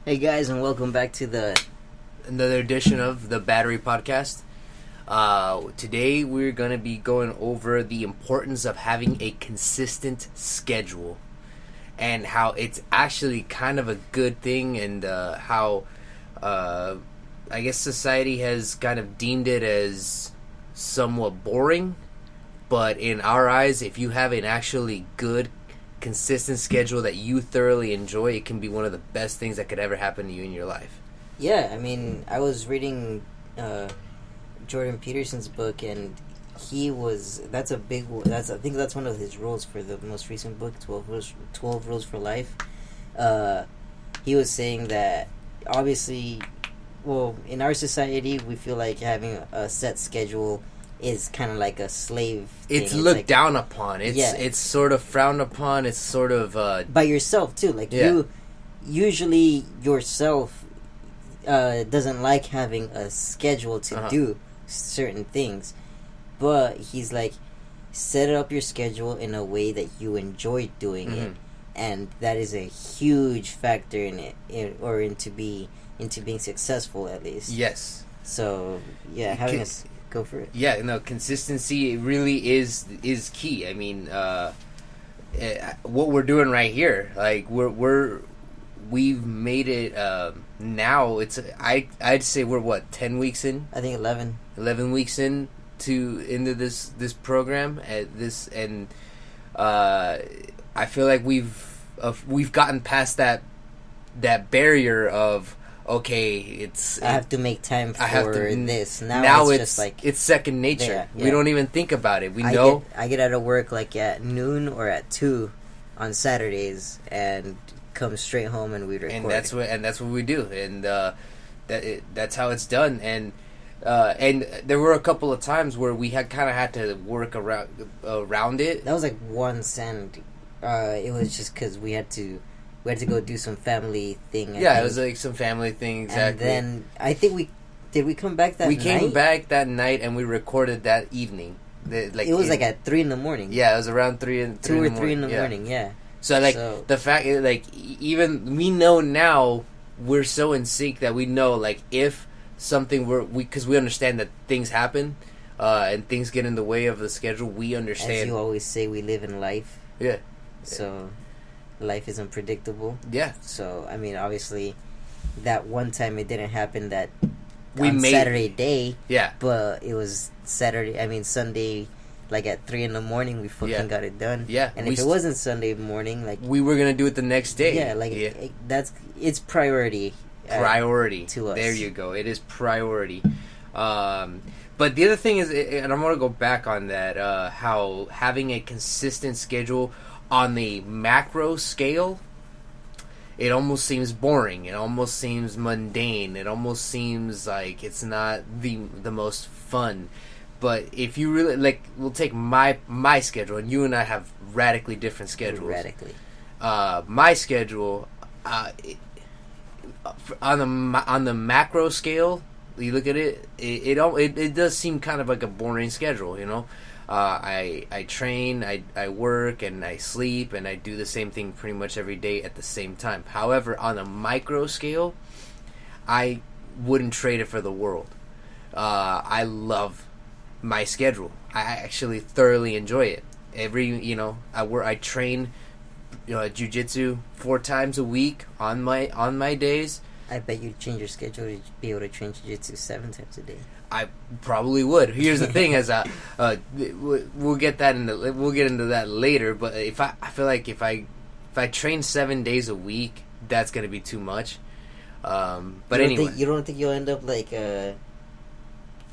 Hey guys, and welcome back to Another edition of the Battery Podcast. Today we're going to be going over the importance of having a consistent schedule and how it's actually kind of a good thing, and how I guess society has kind of deemed it as somewhat boring. But in our eyes, if you have an actually good consistent schedule that you thoroughly enjoy, it can be one of the best things that could ever happen to you in your life. Yeah, I mean, I was reading Jordan Peterson's book, and that's a big, I think that's one of his rules for the most recent book, 12 Rules for Life. He was saying that, obviously, well, in our society, we feel like having a set schedule is kind of like a slave thing. It's looked like, down upon. It's sort of frowned upon. It's sort of by yourself too. Like you, usually yourself doesn't like having a schedule to do certain things. But he's like, set up your schedule in a way that you enjoy doing it, and that is a huge factor in it, into being successful at least. Yes. So yeah, go for it. Yeah, no, consistency really is key. I mean, what we're doing right here, like we've made it. Now it's I'd say we're what, 10 weeks in? I think 11. 11 weeks into this program at this, and I feel like we've gotten past that barrier of, okay, I have to make time for this. Now it's just like it's second nature. Yeah. We don't even think about it. I get out of work like at noon or at 2 on Saturdays and come straight home and we record. And that's what we do. And that's how it's done. And there were a couple of times where we had to work around it. That was like one Saturday. It was just because we had to go do some family thing. It was like some family thing, exactly. And then I think we come back that night? We came back that night and we recorded that evening. It was like at 3 in the morning. Yeah, it was around 3 in the morning, yeah. So the fact, like, even we know now, we're so in sync that we know, like, if something because we understand that things happen and things get in the way of the schedule, we understand. As you always say, we live in life. Yeah. So life is unpredictable. Yeah. So, I mean, obviously, that one time it didn't happen Saturday day. Yeah. But it was Sunday, like at 3 in the morning, we fucking got it done. Yeah. And if it wasn't Sunday morning, like, we were going to do it the next day. Yeah, like, it's priority. Priority. To us. There you go. It is priority. But the other thing is, and I'm going to go back on that, how having a consistent schedule on the macro scale, it almost seems boring. It almost seems mundane. It almost seems like it's not the most fun. But if you really, like, we'll take my schedule, and you and I have radically different schedules. Radically. My schedule, on the macro scale, you look at it, it does seem kind of like a boring schedule, you know. I train, I work, and I sleep, and I do the same thing pretty much every day at the same time. However, on a micro scale, I wouldn't trade it for the world. I love my schedule. I actually thoroughly enjoy it. I train jiu-jitsu 4 times a week on my days. I bet you'd change your schedule to be able to train jiu-jitsu 7 times a day. I probably would. Here's the thing: we'll get into that later. But I feel like if I train 7 days a week, that's gonna be too much. But anyway, you don't think you'll end up like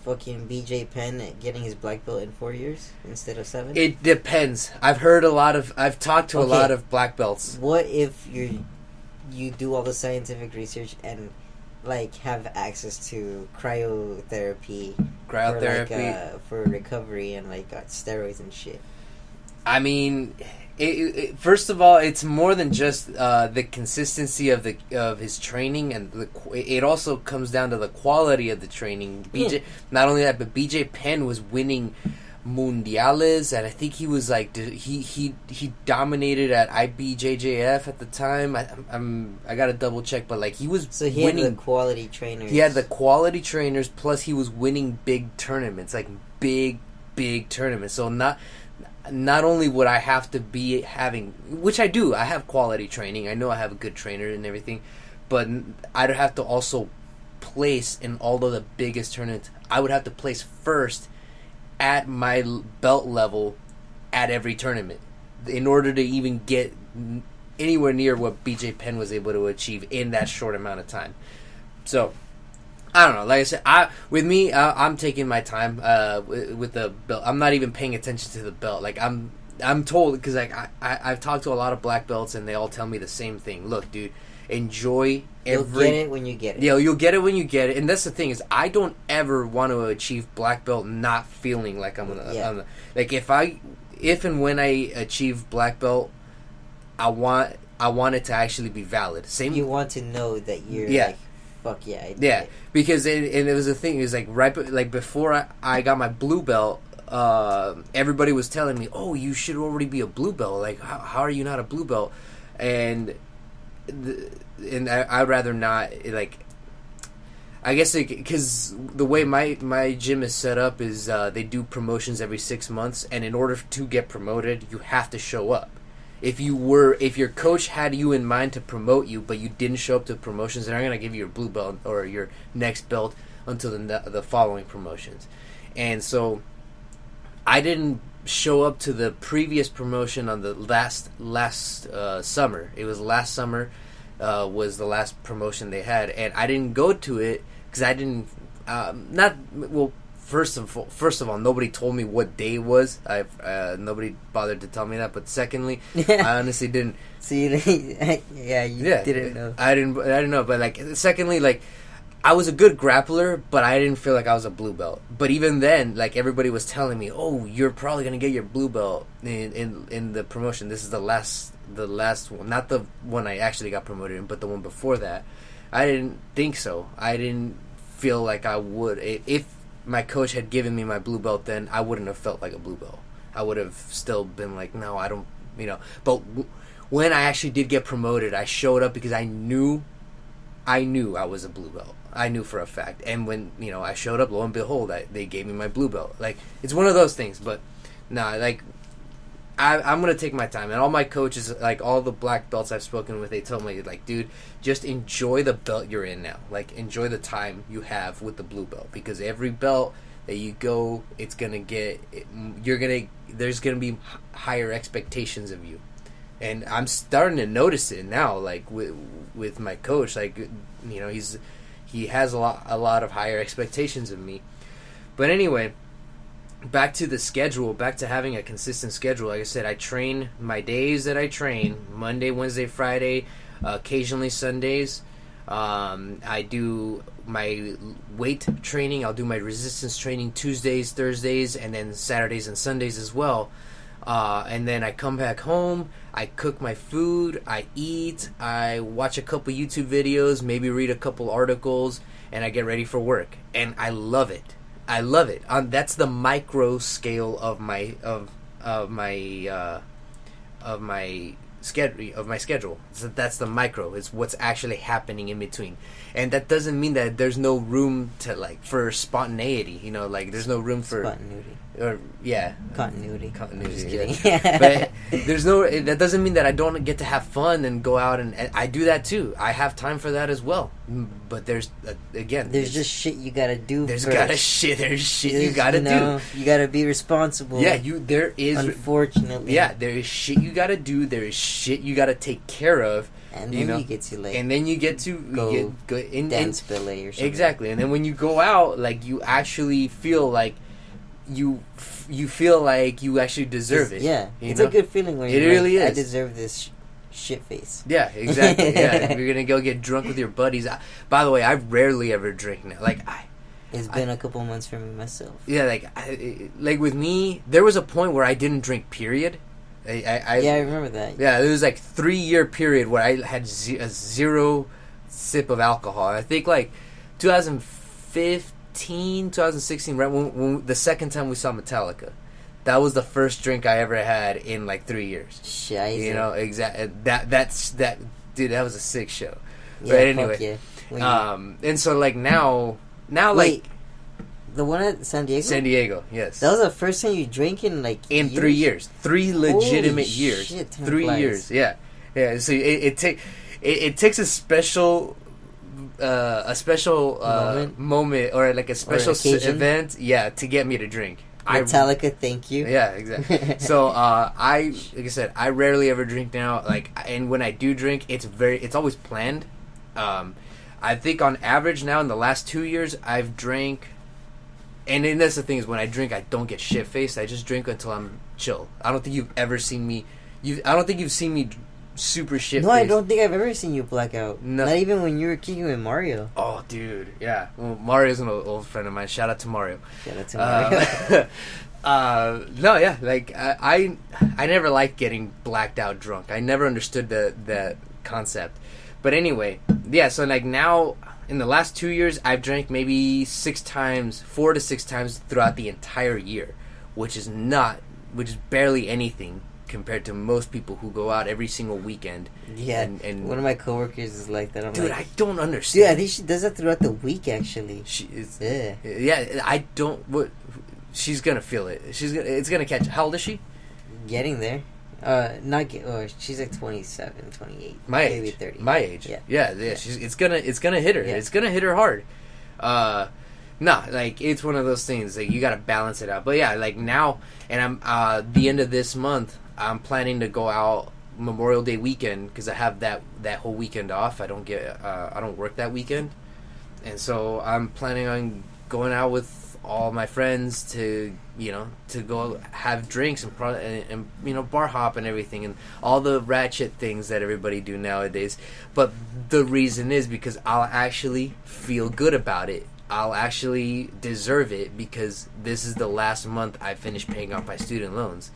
fucking BJ Penn getting his black belt in 4 years instead of 7? It depends. I've talked to a lot of black belts. What if you do all the scientific research and like have access to cryotherapy for recovery and like steroids and shit? I mean, first of all, it's more than just the consistency of his training, and it also comes down to the quality of the training. Not only that, but BJ Penn was winning mundiales, and I think he was like he dominated at IBJJF at the time. I gotta double check, but like he was he winning. Had the quality trainers. He had the quality trainers, plus he was winning big tournaments, like big tournaments. So not only would I have to be having, which I do, I have quality training. I know I have a good trainer and everything, but I'd have to also place in all of the biggest tournaments. I would have to place first at my belt level at every tournament in order to even get anywhere near what BJ Penn was able to achieve in that short amount of time. So I don't know. Like I said, I'm taking my time with the belt. I'm not even paying attention to the belt. Like I'm told, because like I've talked to a lot of black belts and they all tell me the same thing. Look, dude, enjoy every. You'll get it when you get it. Yeah, you'll get it when you get it. And that's the thing is, I don't ever want to achieve black belt not feeling like I'm gonna. Yeah. Like if and when I achieve black belt, I want it to actually be valid. Same. You want to know that you're like. Fuck yeah, I did it. Because it was a thing. It was like before I got my blue belt, everybody was telling me, "Oh, you should already be a blue belt. Like, how are you not a blue belt?" And I'd rather not. Like, I guess because the way my gym is set up is they do promotions every 6 months, and in order to get promoted, you have to show up. If your coach had you in mind to promote you, but you didn't show up to promotions, they're not going to give you your blue belt or your next belt until the following promotions. And so I didn't show up to the previous promotion on the last summer. It was last summer was the last promotion they had, and I didn't go to it because I didn't First of all, nobody told me what day it was. Nobody bothered to tell me that. But secondly, I honestly didn't. See, didn't know. I didn't know. But like, secondly, like, I was a good grappler, but I didn't feel like I was a blue belt. But even then, like, everybody was telling me, "Oh, you're probably gonna get your blue belt in the promotion. This is the last one, not the one I actually got promoted in, but the one before that." I didn't think so. I didn't feel like I would if my coach had given me my blue belt, then I wouldn't have felt like a blue belt. I would have still been like, no, I don't, But when I actually did get promoted, I showed up because I knew I was a blue belt. I knew for a fact. And when, I showed up, lo and behold, they gave me my blue belt. Like, it's one of those things. But, like, I'm going to take my time. And all my coaches, like, all the black belts I've spoken with, they told me, like, dude, just enjoy the belt you're in now. Like, enjoy the time you have with the blue belt. Because every belt that you go, it's going to get, there's going to be higher expectations of you. And I'm starting to notice it now, like, with my coach. Like, he has a lot of higher expectations of me. But anyway, back to the schedule, back to having a consistent schedule. Like I said, I train my days that I train, Monday, Wednesday, Friday, occasionally Sundays. I do my weight training. I'll do my resistance training Tuesdays, Thursdays, and then Saturdays and Sundays as well. And then I come back home, I cook my food, I eat, I watch a couple YouTube videos, maybe read a couple articles, and I get ready for work. And I love it. I love it. That's the micro scale of my schedule. So that's the micro. It's what's actually happening in between, and that doesn't mean that there's no room to for spontaneity. Like there's no room for spontaneity. Continuity. Just kidding. Yeah. But there's no. That doesn't mean that I don't get to have fun and go out and I do that too. I have time for that as well. But there's just shit you gotta do. There's shit you gotta do. You gotta be responsible. Yeah, there is. Unfortunately. Yeah, there is shit you gotta do. There is shit you gotta take care of. And then you get to and then you get to go dance ballet or something. Exactly, and then when you go out, like you actually feel like you feel like you actually deserve it. Yeah, it's a good feeling when you're really is. I deserve this shit face. Yeah, exactly. Yeah, you're gonna go get drunk with your buddies. By the way, I rarely ever drink now. It's been a couple months for me myself. Yeah, like with me, there was a point where I didn't drink. Period. I remember that. Yeah, there was 3-year period where I had a zero sip of alcohol. I think 2015, 2016, right when the second time we saw Metallica, That was the first drink I ever had in like 3 years. Scheiße. You know, exactly. That dude. That was a sick show. Yeah, But anyway, yeah. and so like now Wait, like the one at San Diego. San Diego, yes. That was the first time you drank in like in years? 3 years, 3 legitimate Holy years, shit, time 3 flies. years. Yeah. So it takes a special moment or like a special event, to get me to drink. Metallica, thank you. Yeah, exactly. So like I said, I rarely ever drink now. Like, and when I do drink, it's always planned. I think on average now in the last 2 years, I've drank. And then that's the thing is when I drink, I don't get shit faced. I just drink until I'm chill. I don't think you've ever seen me. I don't think you've seen me super shit. No, I don't think I've ever seen you black out. No. Not even when you were kicking with Mario. Oh, dude, yeah. Well, Mario's an old friend of mine. Shout out to Mario. Shout out to Mario. No, yeah. Like I never liked getting blacked out drunk. I never understood that concept. But anyway, yeah. So like now. In the last 2 years, I've drank maybe 4 to 6 times throughout the entire year, which is barely anything compared to most people who go out every single weekend. Yeah, and one of my coworkers is like that. Dude, I don't understand. Dude, I think she does that throughout the week, actually. I don't. She's gonna feel it. It's gonna catch. How old is she? Getting there. She's like 27, 28. My maybe age. 30. My age. Yeah. It's gonna hit her. Yeah. It's gonna hit her hard. Like it's one of those things. Like you gotta balance it out. But yeah, like now, and I'm the end of this month. I'm planning to go out Memorial Day weekend because I have that whole weekend off. I don't work that weekend, and so I'm planning on going out with all my friends to go have drinks and bar hop and everything and all the ratchet things that everybody do nowadays. But the reason is because I'll actually feel good about it. I'll actually deserve it because this is the last month I finished paying off my student loans.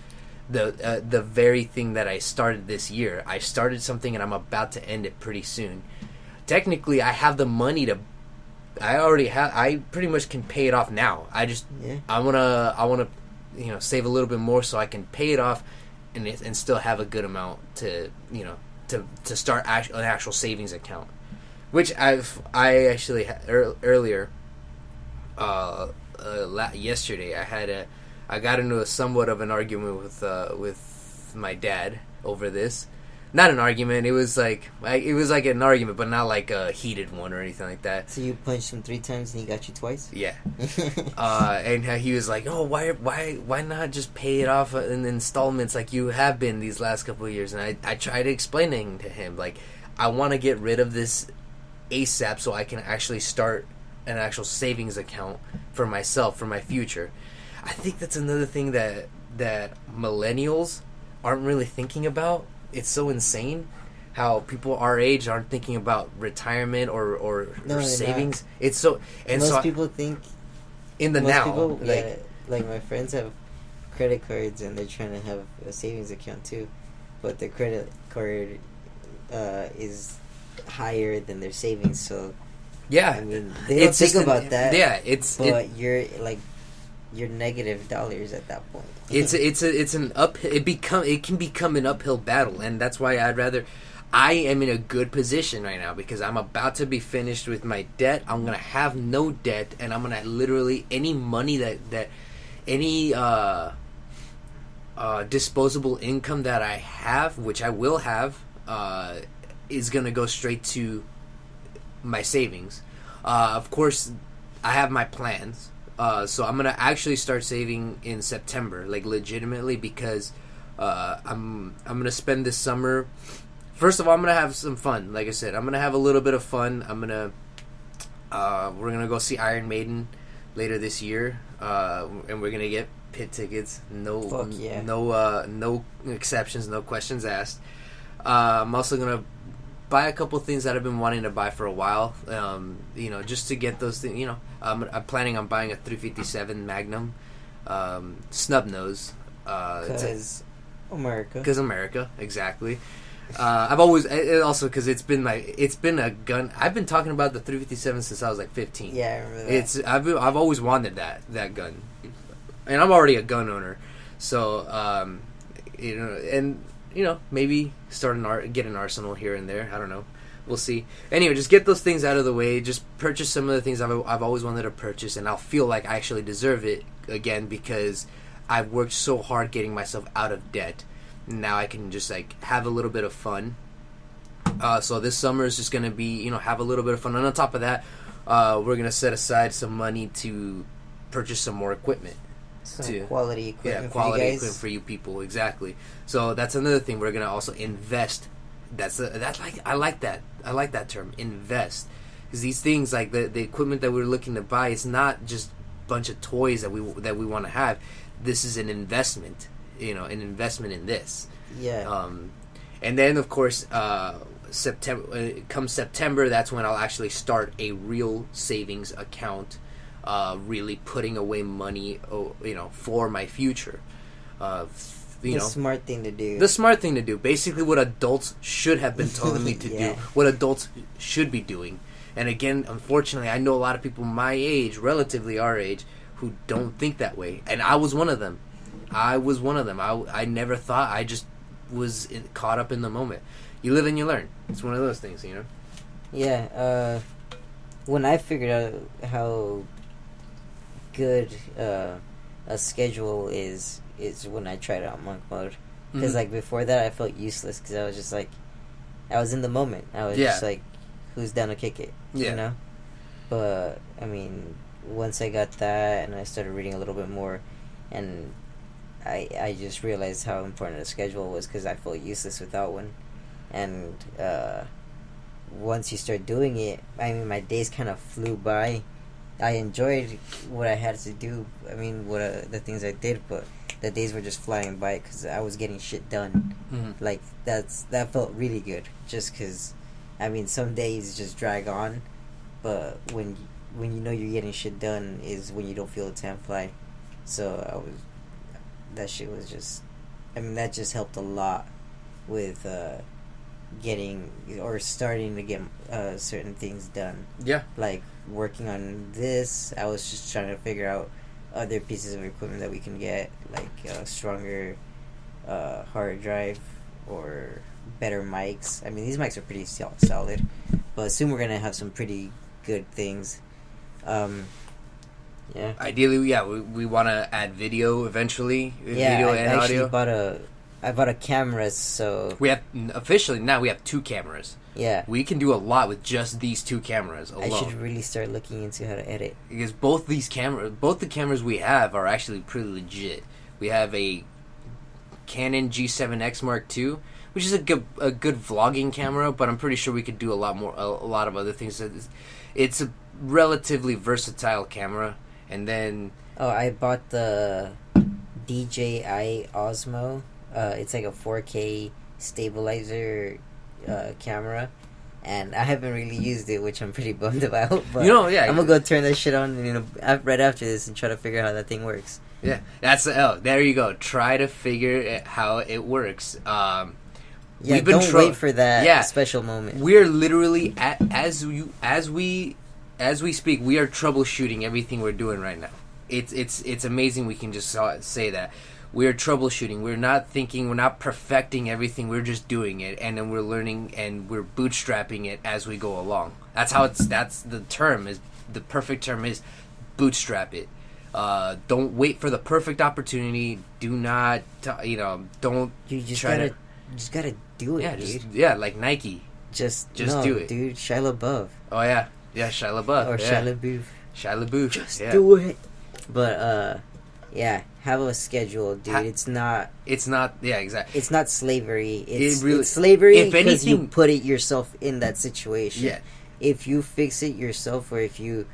The very thing that I started this year. I started something and I'm about to end it pretty soon. Technically, I have the money to. I pretty much can pay it off now. I wanna save a little bit more so I can pay it off and still have a good amount to start an actual savings account, which I actually had earlier yesterday. I got into a somewhat of an argument with my dad over this. Not an argument. It was like an argument, but not like a heated one or anything like that. So you punched him 3 times and he got you twice? Yeah. And he was like, "Oh, why not just pay it off in installments like you have been these last couple of years?" And I tried explaining to him like, I want to get rid of this ASAP so I can actually start an actual savings account for myself for my future. I think that's another thing that millennials aren't really thinking about. It's so insane how people our age aren't thinking about retirement or savings. Not. It's so and most so people think in the now. People, like my friends have credit cards and they're trying to have a savings account too, but their credit card is higher than their savings. So yeah, I mean they don't think about that. Yeah, you're negative dollars at that point. It's an uphill. It can become an uphill battle, and that's why I am in a good position right now because I'm about to be finished with my debt. I'm gonna have no debt, and I'm gonna literally any money that any disposable income that I have, which I will have, is gonna go straight to my savings. Of course, I have my plans. So I'm gonna actually start saving in September, like legitimately, because I'm gonna spend this summer. First of all, I'm gonna have some fun. Like I said, I'm gonna have a little bit of fun. We're gonna go see Iron Maiden later this year, and we're gonna get pit tickets. No exceptions, no questions asked. I'm also gonna buy a couple things that I've been wanting to buy for a while, just to get those things. I'm planning on buying a 357 Magnum, snub nose, because America. Because America, exactly. I've always also because it's been a gun. I've been talking about the 357 since I was like 15. Yeah, I remember that. I've always wanted that gun, and I'm already a gun owner. So and maybe get an arsenal here and there. I don't know. We'll see. Anyway, just get those things out of the way. Just purchase some of the things I've always wanted to purchase, and I'll feel like I actually deserve it again because I've worked so hard getting myself out of debt. Now I can just have a little bit of fun. So this summer is just gonna be have a little bit of fun, and on top of that, we're gonna set aside some money to purchase some more equipment. Quality equipment. Yeah, quality equipment for you people, exactly. So that's another thing. We're gonna also invest. I like that term, invest, because these things like the equipment that we're looking to buy, it's not just a bunch of toys that we want to have. This is an investment, an investment in this. Yeah. And then of course, September, that's when I'll actually start a real savings account, really putting away money, for my future. The smart thing to do. The smart thing to do. Basically what adults should have been telling me to do. What adults should be doing. And again, unfortunately, I know a lot of people my age, relatively our age, who don't think that way. And I was one of them. I never thought. I just was caught up in the moment. You live and you learn. It's one of those things, Yeah. When I figured out how good a schedule is when I tried out monk mode, because before that I felt useless because I was just I was in the moment. I was just who's down to kick it, But I mean, once I got that and I started reading a little bit more, and I just realized how important a schedule was because I felt useless without one. And once you start doing it, I mean, my days kind of flew by. I enjoyed what I had to do. I mean, the things I did, but the days were just flying by because I was getting shit done. Mm-hmm. That felt really good. Just because, I mean, some days just drag on, but when you're getting shit done is when you don't feel the time fly. So that shit was just, I mean, that just helped a lot with getting or starting to get certain things done. Yeah. Like working on this, I was just trying to figure out other pieces of equipment that we can get, like a stronger hard drive or better mics. I mean, these mics are pretty solid, but soon we're gonna have some pretty good things. Yeah. Ideally, we want to add video eventually. Yeah, video I and actually audio. I bought a camera, so we have officially now we have 2 cameras. Yeah. We can do a lot with just these 2 cameras alone. I should really start looking into how to edit. Because both the cameras we have are actually pretty legit. We have a Canon G7X Mark II, which is a good vlogging camera, but I'm pretty sure we could do a lot of other things. It's a relatively versatile camera. And then I bought the DJI Osmo. It's like a 4K stabilizer camera, and I haven't really used it, which I'm pretty bummed about. But I'm gonna go turn that shit on, right after this and try to figure out how that thing works. Yeah, there you go. Try to figure how it works. Don't wait for that special moment. We're literally as we speak, we are troubleshooting everything we're doing right now. It's amazing we can just say that. We're troubleshooting. We're not thinking. We're not perfecting everything. We're just doing it, and then we're learning, and we're bootstrapping it as we go along. That's the term. Is the perfect term is bootstrap it. Don't wait for the perfect opportunity. Do not, don't. You just gotta do it, dude. Like Nike. Just do it, dude. Shia LaBeouf. Oh yeah, Shia LaBeouf or Shia LaBeouf. Shia LaBeouf. Just do it. But have a schedule, dude. It's not. Yeah, exactly. It's not slavery. It's slavery because you put it yourself in that situation. Yeah. If you fix it yourself, or if you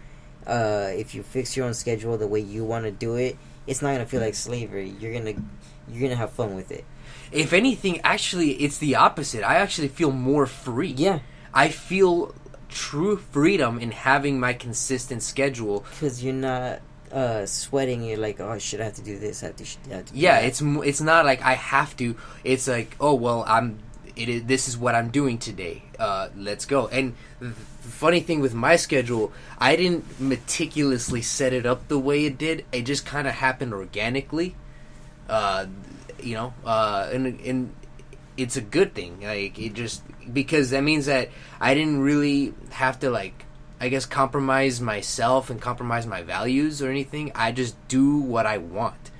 fix your own schedule the way you want to do it, it's not gonna feel like slavery. You're gonna have fun with it. If anything, actually, it's the opposite. I actually feel more free. Yeah. I feel true freedom in having my consistent schedule because you're not sweating. You're like, oh shit, I have to do this. I have to do that. It's not like I have to. It's like, oh well, this is what I'm doing today. Let's go. And the funny thing with my schedule, I didn't meticulously set it up the way it did. It just kind of happened organically. And it's a good thing. Like, it just, because that means that I didn't really have to, like, I guess, compromise myself and compromise my values or anything. I just do what I want,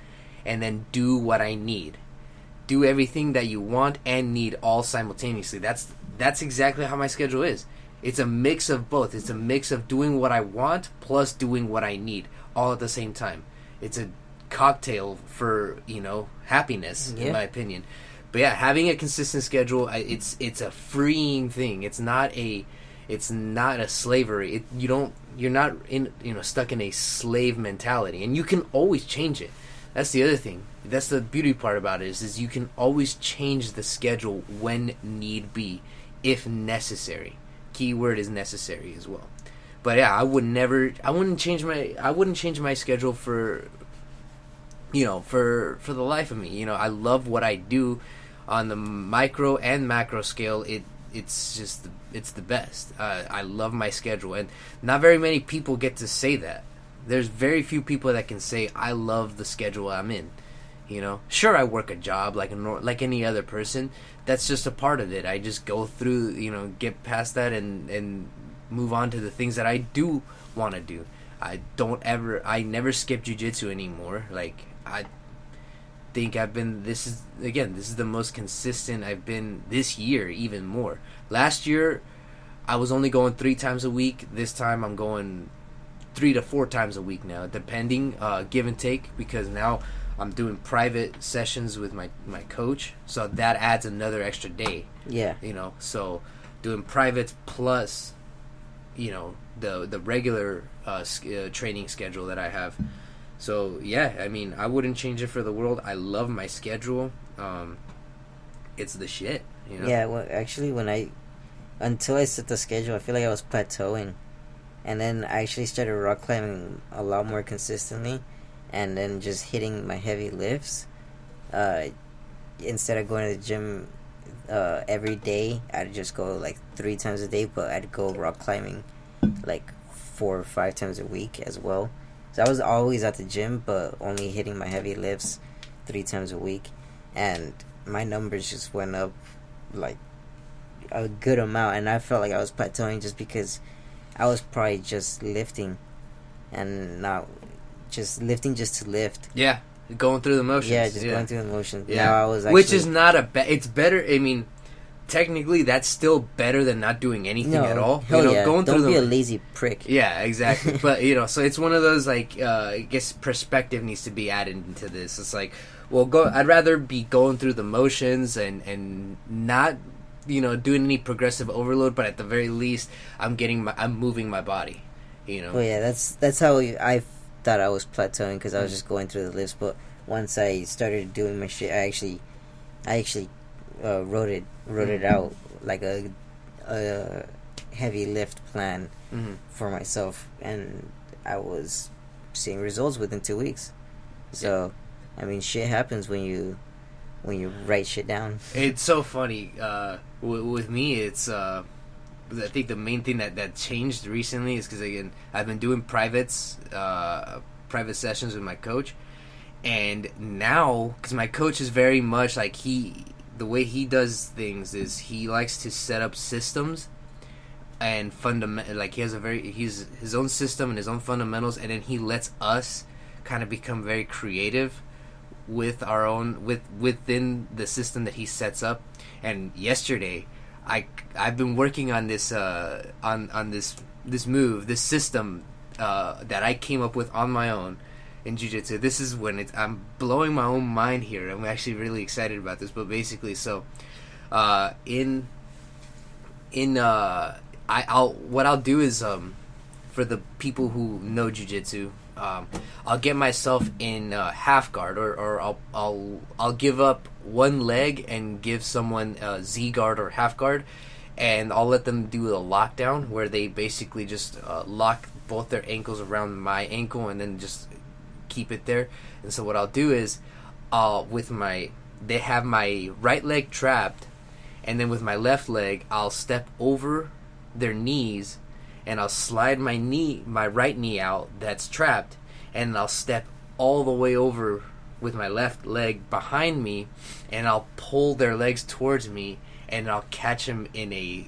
and then do what I need. Do everything that you want and need all simultaneously. That's exactly how my schedule is. It's a mix of both. It's a mix of doing what I want plus doing what I need all at the same time. It's a cocktail for, happiness, in my opinion. But yeah, having a consistent schedule, it's a freeing thing. It's not a slavery. You're not stuck in a slave mentality, and you can always change it. That's the other thing. That's the beauty part about it is you can always change the schedule when need be, if necessary. Key word is necessary as well. But yeah, I wouldn't change my schedule for the life of me. I love what I do on the micro and macro scale. It's the best. I love my schedule, and not very many people get to say that. There's very few people that can say I love the schedule I'm in. Sure, I work a job like any other person. That's just a part of it. I just go through, get past that and move on to the things that I do want to do. I never skip jiu-jitsu anymore. Like, I think this is the most consistent I've been this year, even more. Last year, I was only going 3 times a week. This time I'm going 3 to 4 times a week now, depending, give and take, because now I'm doing private sessions with my coach, so that adds another extra day. Yeah. So doing privates plus, the regular training schedule that I have. So yeah, I mean, I wouldn't change it for the world. I love my schedule. It's the shit. Yeah. Well, actually, until I set the schedule, I feel like I was plateauing, and then I actually started rock climbing a lot more consistently. And then just hitting my heavy lifts, instead of going to the gym every day, I'd just go like 3 times a day, but I'd go rock climbing like 4 or 5 times a week as well. So I was always at the gym, but only hitting my heavy lifts 3 times a week, and my numbers just went up like a good amount, and I felt like I was plateauing just because I was probably just lifting and not just lifting just to lift. Yeah, going through the motions. Yeah, just going through the motions. Yeah. Now I was actually... Which is not it's better, I mean, technically that's still better than not doing anything at all. Hell yeah. Don't be a lazy prick. Yeah, exactly. But, so it's one of those, like, I guess perspective needs to be added into this. It's like, well, I'd rather be going through the motions and not, doing any progressive overload, but at the very least, I'm moving my body, Well, yeah, that's how I thought I was plateauing, because I was just going through the lifts. But once I started doing my shit, I actually wrote it out like a heavy lift plan for myself, and I was seeing results within 2 weeks. So, I mean, shit happens when you write shit down. It's so funny. With me, it's I think the main thing that changed recently is because, again, I've been doing private sessions with my coach, and now, because my coach is very much like, the way he does things is he likes to set up systems and like, he has his own system and his own fundamentals, and then he lets us kind of become very creative with our own within the system that he sets up. And yesterday, I've been working on this on this move, this system that I came up with on my own in jiu-jitsu. This is when I'm blowing my own mind here. I'm actually really excited about this. But basically, so what I'll do is, for the people who know jiu-jitsu, I'll get myself in half guard, or I'll give up one leg and give someone Z guard or half guard, and I'll let them do a lockdown where they basically just lock both their ankles around my ankle and then just keep it there. And so what I'll do is, they have my right leg trapped, and then with my left leg I'll step over their knees, and I'll slide my right knee out that's trapped, and I'll step all the way over with my left leg behind me, and I'll pull their legs towards me, and I'll catch them in a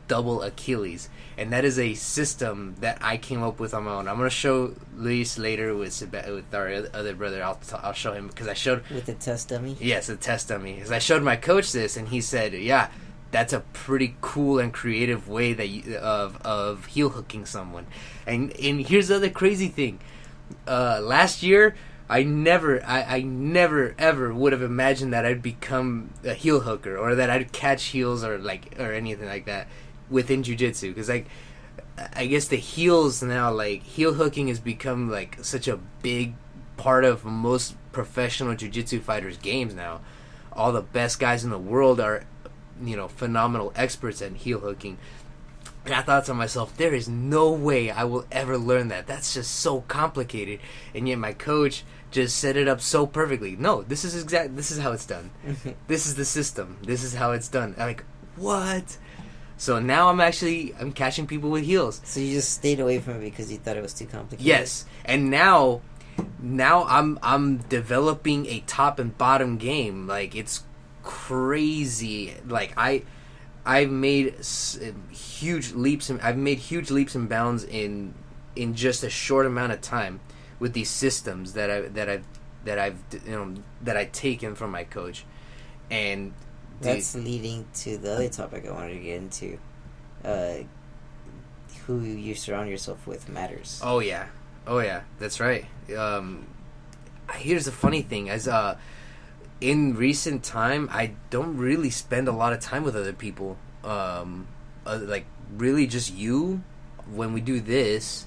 double Achilles. And that is a system that I came up with on my own. I'm gonna show Luis later with our other brother. I'll show him, because I showed with the test dummy. Yes, a test dummy. Because I showed my coach this, and he said, "Yeah, that's a pretty cool and creative way that of heel hooking someone." And here's the other crazy thing. Last year, I never ever would have imagined that I'd become a heel hooker, or that I'd catch heels, or anything like that within jiu-jitsu. Because I guess the heels now, like, heel hooking has become like such a big part of most professional jiu-jitsu fighters' games now. All the best guys in the world are, phenomenal experts at heel hooking. And I thought to myself, there is no way I will ever learn that. That's just so complicated. And yet my coach just set it up so perfectly. No, this is how it's done. This is the system. This is how it's done. I'm like, what? So now I'm catching people with heels. So you just stayed away from it because you thought it was too complicated? Yes. And now I'm developing a top and bottom game. Like, it's crazy. Like, I've made huge leaps and bounds in just a short amount of time with these systems that I've taken from my coach. And that's leading to the other topic I wanted to get into. Who you surround yourself with matters. Oh yeah, that's right. Here's the funny thing: in recent time, I don't really spend a lot of time with other people. Like, really just you when we do this,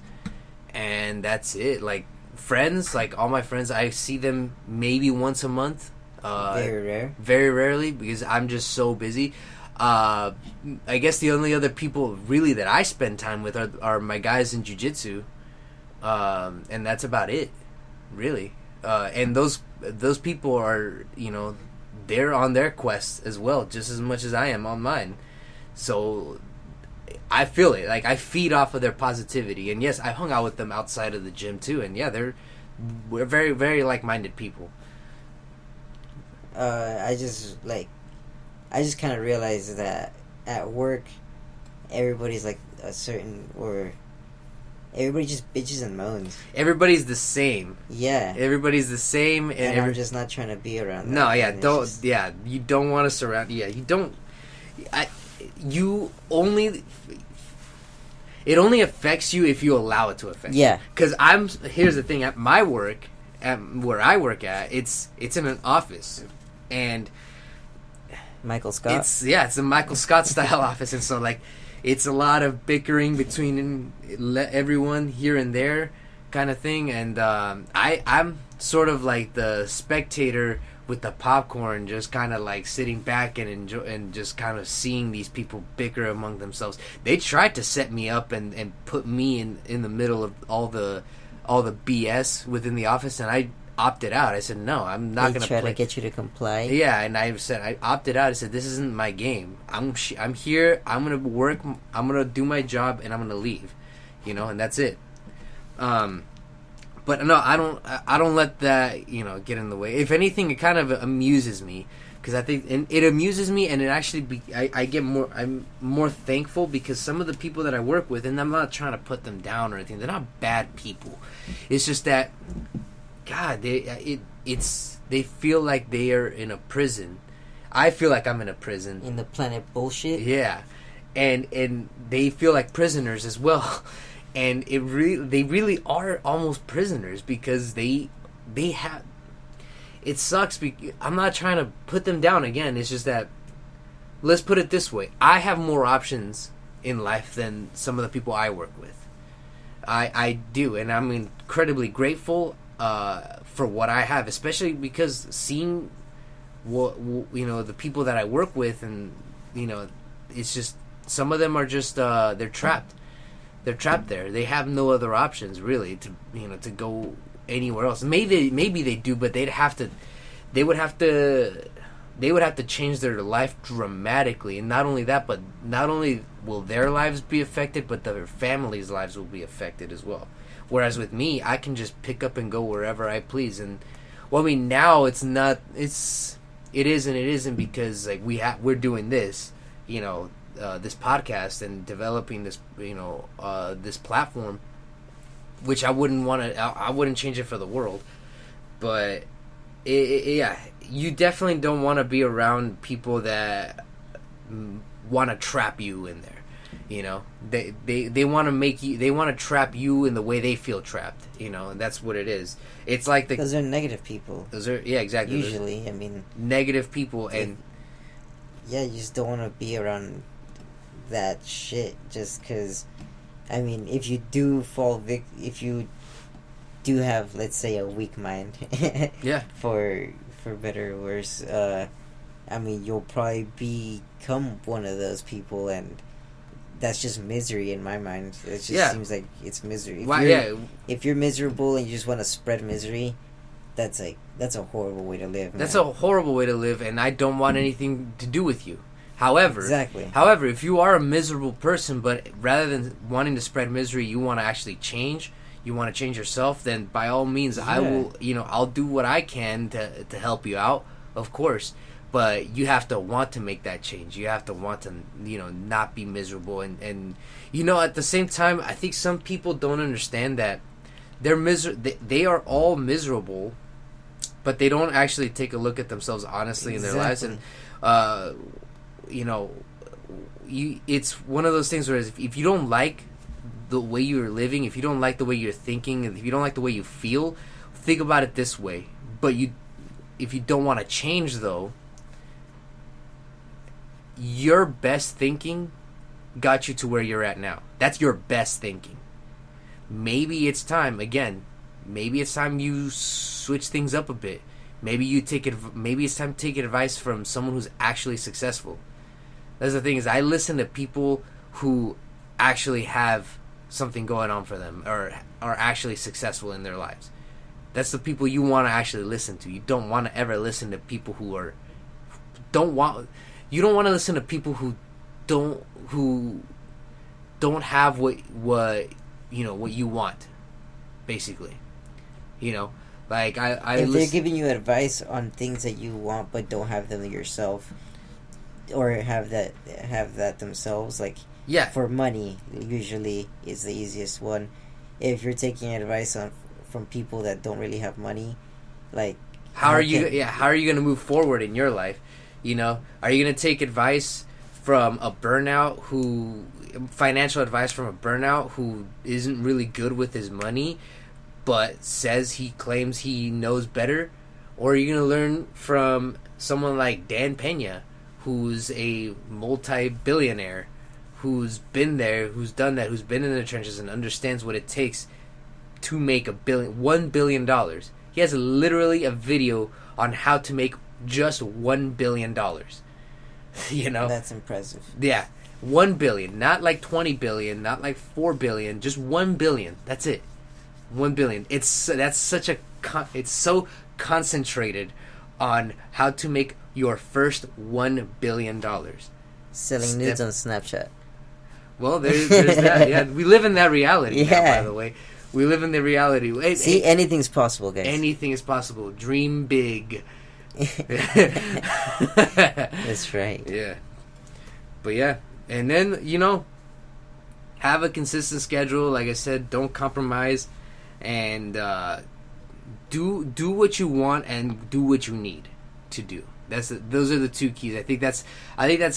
and that's it. Like, friends, like all my friends, I see them maybe once a month. Very rarely, because I'm just so busy. I guess the only other people really that I spend time with are my guys in jiu-jitsu, and that's about it, really. And those people are, they're on their quest as well, just as much as I am on mine. So I feel it. Like, I feed off of their positivity. And yes, I hung out with them outside of the gym too. And yeah, we're very, very like-minded people. I just kind of realized that at work, everybody's like a certain, or everybody just bitches and moans. Everybody's the same. Yeah. Everybody's the same, and I'm just not trying to be around that. No, yeah, you don't want to surround. Yeah, you don't. It only affects you if you allow it to affect. Yeah. Because here's the thing: at my work, where I work at, it's in an office, and Michael Scott. It's a Michael Scott style office, and so like, it's a lot of bickering between everyone here and there, kind of thing. And I'm sort of like the spectator with the popcorn, just kind of like sitting back and enjoy, and just kind of seeing these people bicker among themselves. They tried to set me up and put me in the middle of all the BS within the office, and I opted out. I said, no, I'm not going to play. They tried to get you to comply? Yeah, and I opted out. I said, this isn't my game. I'm here, I'm going to work, I'm going to do my job, and I'm going to leave. And that's it. But no, I don't let that, get in the way. If anything, it kind of amuses me, because I think, and it amuses me, and it actually, I'm more thankful, because some of the people that I work with, and I'm not trying to put them down or anything, they're not bad people. It's just that, God, they feel like they are in a prison. I feel like I'm in a prison. In the planet bullshit? Yeah. And they feel like prisoners as well. And they really are almost prisoners, because they have, it sucks. I'm not trying to put them down again. It's just that, let's put it this way. I have more options in life than some of the people I work with. I do. And I'm incredibly grateful for what I have, especially because seeing the people that I work with, and it's just, some of them are just they're trapped. They're trapped there. They have no other options really to go anywhere else. Maybe they do, but they would have to change their life dramatically. And not only that, but not only will their lives be affected, but their families' lives will be affected as well. Whereas with me, I can just pick up and go wherever I please. And Well, I mean, now it's not. It is and it isn't, because like we're doing this, this podcast and developing this, this platform, which I wouldn't change it for the world, but yeah, you definitely don't want to be around people that want to trap you in there. They want to they want to trap you in the way they feel trapped, and that's what it is. It's like those are negative people. Exactly. Usually, I mean, negative people, and you just don't want to be around that shit. Just because, I mean, if you do if you do have, let's say, a weak mind, for better or worse, I mean, you'll probably become one of those people, and that's just misery in my mind. It just seems like it's misery. If you're miserable and you just want to spread misery, that's a horrible way to live, man. That's a horrible way to live, and I don't want anything to do with you. However, exactly. However, if you are a miserable person, but rather than wanting to spread misery, you want to actually change, you want to change yourself, then by all means, I will. I'll do what I can to help you out, of course. But you have to want to make that change. You have to want to, not be miserable. And at the same time, I think some people don't understand that they are all miserable, but they don't actually take a look at themselves honestly in their lives. And, it's one of those things where if you don't like the way you're living, if you don't like the way you're thinking, if you don't like the way you feel, think about it this way. But if you don't want to change, though, your best thinking got you to where you're at now. That's your best thinking. Maybe it's time you switch things up a bit. Maybe it's time to take advice from someone who's actually successful. That's the thing, is I listen to people who actually have something going on for them, or are actually successful in their lives. That's the people you want to actually listen to. You don't want to ever listen to people who don't want to people who don't have what you want, basically. Like if they're giving you advice on things that you want but don't have them yourself, or have that themselves, like for money usually is the easiest one. If you're taking advice from people that don't really have money, like how are you going to move forward in your life? Are you going to take advice from a financial advice from a burnout who isn't really good with his money, but claims he knows better? Or are you going to learn from someone like Dan Pena, who's a multi-billionaire, who's been there, who's done that, who's been in the trenches and understands what it takes to make $1 billion? He has literally a video on how to make just $1 billion. That's impressive. Yeah, 1 billion, not like 20 billion, not like 4 billion, just 1 billion. That's it. 1 billion. It's so concentrated on how to make your first $1 billion. Selling nudes on Snapchat. Well, there's that. Yeah, we live in that reality now, by the way. We live in the reality. See, anything's possible, guys. Anything is possible. Dream big. That's right. Yeah. But yeah. And then, have a consistent schedule. Like I said, don't compromise. And do what you want and do what you need to do. Those are the two keys. I think that's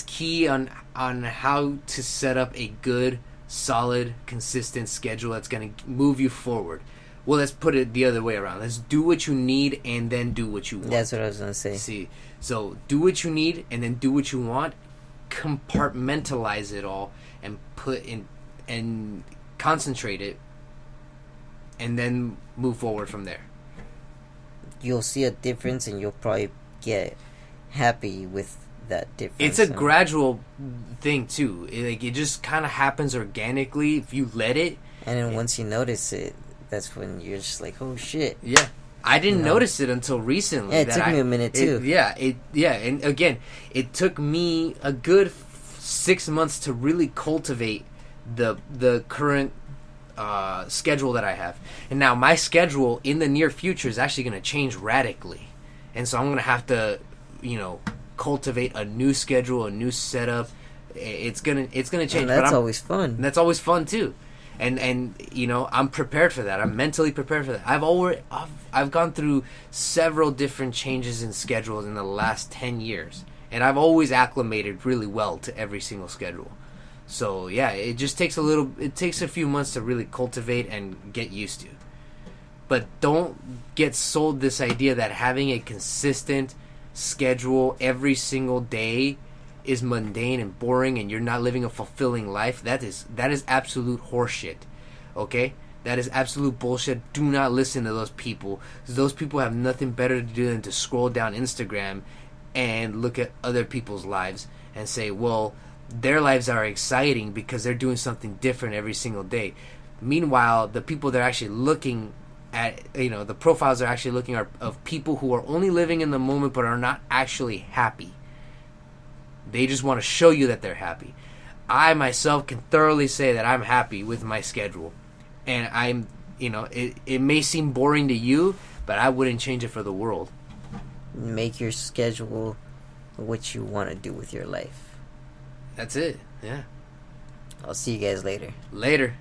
key on how to set up a good, solid, consistent schedule that's going to move you forward. Well, let's put it the other way around. Let's do what you need and then do what you want. That's what I was going to say. See, so do what you need and then do what you want. Compartmentalize it all and put in and concentrate it, and then move forward from there. You'll see a difference, and you'll probably get happy with that difference. It's a gradual thing too. It just kind of happens organically if you let it. And then once you notice it, that's when you're just like, oh shit. Yeah. I didn't notice it until recently. Yeah, it took me a minute too. And again, it took me a good 6 months to really cultivate the current schedule that I have. And now my schedule in the near future is actually going to change radically. And so I'm going to have to, cultivate a new schedule, a new setup. It's gonna change. And that's always fun. And that's always fun too. And I'm prepared for that. I'm mentally prepared for that. I've gone through several different changes in schedules in the last 10 years. And I've always acclimated really well to every single schedule. So yeah, it just takes a few months to really cultivate and get used to. But don't get sold this idea that having a consistent schedule every single day is mundane and boring and you're not living a fulfilling life. That is absolute horseshit. Okay? That is absolute bullshit. Do not listen to those people. Those people have nothing better to do than to scroll down Instagram and look at other people's lives and say, well, their lives are exciting because they're doing something different every single day. Meanwhile, the people they're actually looking at, the profiles they're actually looking are of people who are only living in the moment but are not actually happy. They just want to show you that they're happy. I myself can thoroughly say that I'm happy with my schedule. And I'm, it may seem boring to you, but I wouldn't change it for the world. Make your schedule what you want to do with your life. That's it, yeah. I'll see you guys later. Later.